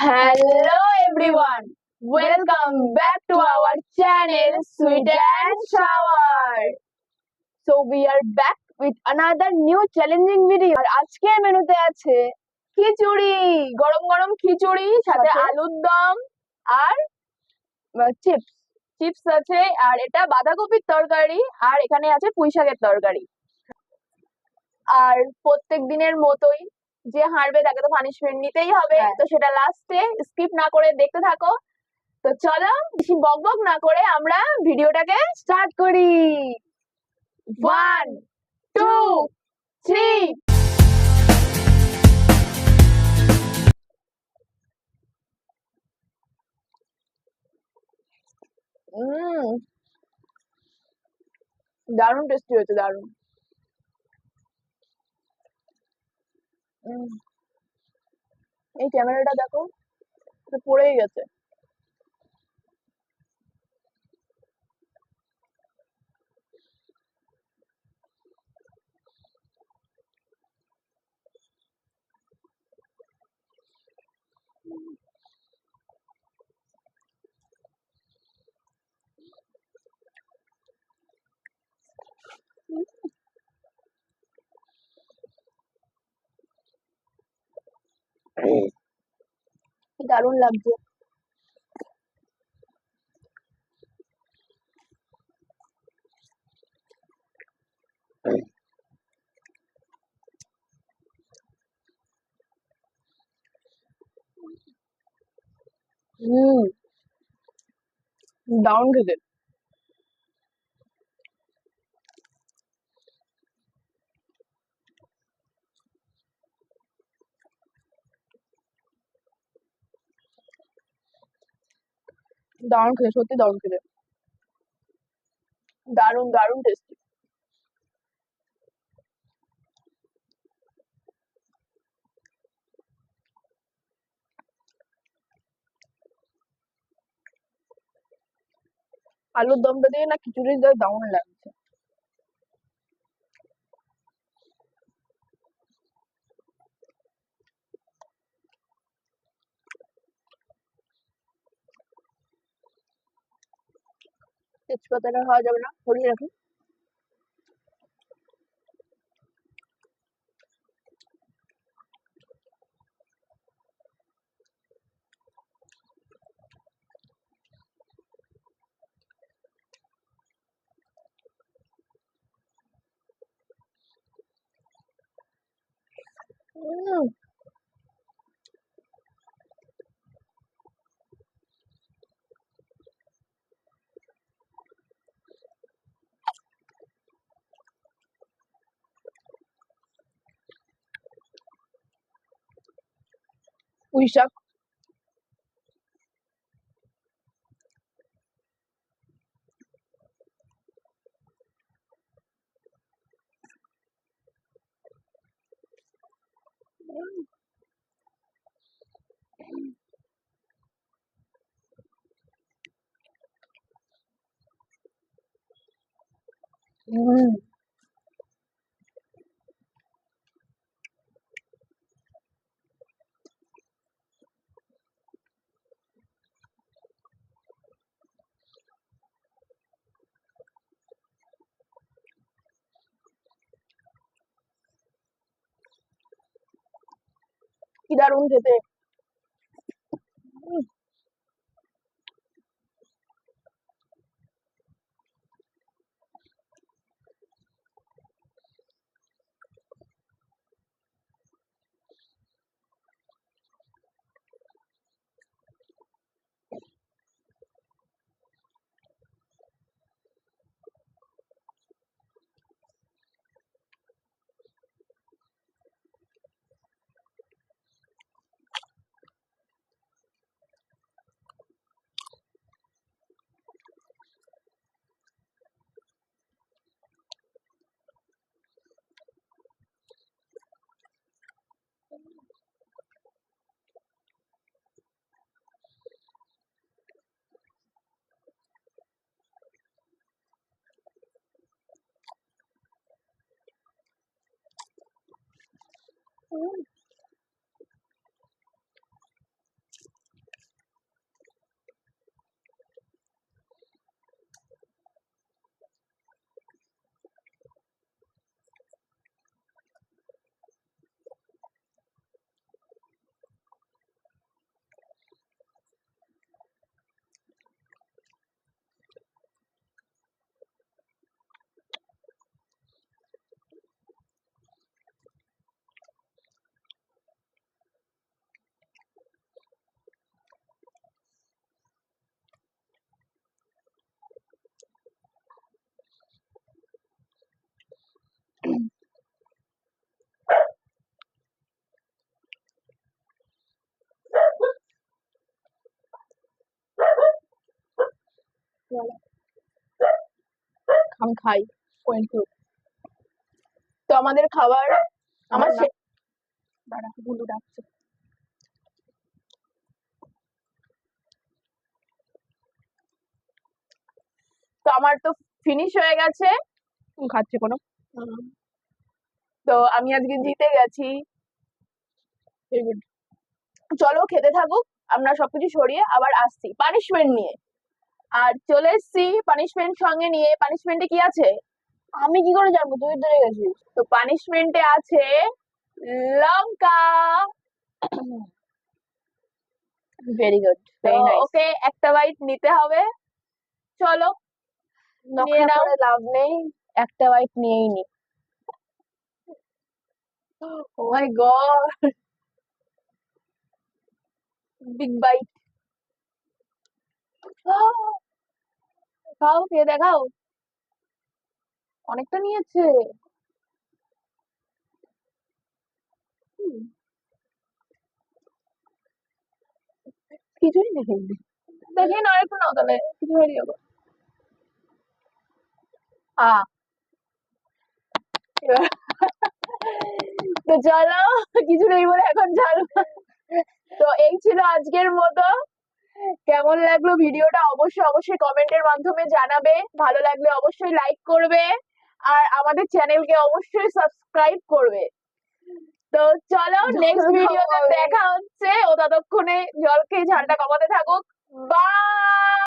Hello everyone, welcome back to our channel Sweet and Sour. So we are back with another new challenging video. আর আজকের মেনুতে আছে খিচুড়ি, গরম গরম খিচুড়ি সাথে আলুর দম আর চিপস আছে, আর এটা বাঁধাকপির তরকারি, আর এখানে আছে পুঁই শাকের তরকারি। আর প্রত্যেক দিনের মতোই যে হারবে তাকে তো পানিশমেন্ট নিতেই হবে, তো সেটা লাস্টে স্কিপ না করে দেখতে থাকো। তো চলো বেশি বকবক না করে আমরা ভিডিওটাকে স্টার্ট করি। 1 2 3। দারুণ টেস্টি হয়েছে, দারুণ। এই ক্যামেরাটা দেখো, পড়েই গেছে। দারুণ লাগছে। দারুণ খেতে। দারুণ খেতে, সত্যি দারুণ খেতে, দারুণ দারুণ টেস্টি। আলুর দমটা দিয়ে না খিচুড়ি দিয়ে দারুণ লাগছে। তেজপাতাটা খাওয়া যাবে না, সরিয়ে রাখি। পুঁই শাক, কি দারুণ খেতে। আমি খাই তো আমাদের খাবার আমার দাঁড়া গুলু ডাকছে তো আমার তো ফিনিশ হয়ে গেছে খাচ্ছে কোনো তো আমি আজকে জিতে গেছি চলো খেতে থাকুক আমরা সবকিছু সরিয়ে আবার আসছি পানিশমেন্ট নিয়ে আর চলে এসছি পানিশমেন্ট সঙ্গে নিয়ে পানিশমেন্টে কি আছে আমি কি করে জানবো তুই ধরে গেছিস তো পানিশমেন্টে আছে লঙ্কা ভেরি গুড ওকে একটা বাইট নিতে হবে চলো নিয়ে নাও লাভ নেই একটা বাইট নিয়েই নি ও মাই গড বিগ বাইট খাও খেয়ে দেখাও অনেকটা নিয়েছে কিছুই দেখে দেখে না একটু নাও তাহলে কিছু হয়ে যাবো তো চলো কিছু নেই বলে এখন চলো তো এই ছিল আজকের মতো কেমন লাগলো ভিডিওটা অবশ্যই কমেন্টের মাধ্যমে জানাবে ভালো লাগলে অবশ্যই লাইক করবে আর আমাদের চ্যানেলকে অবশ্যই সাবস্ক্রাইব করবে তো চলো নেক্সট ভিডিওতে দেখা হচ্ছে ও ততক্ষণে জল খেয়ে ঝালটা কমাতে থাকুক বাই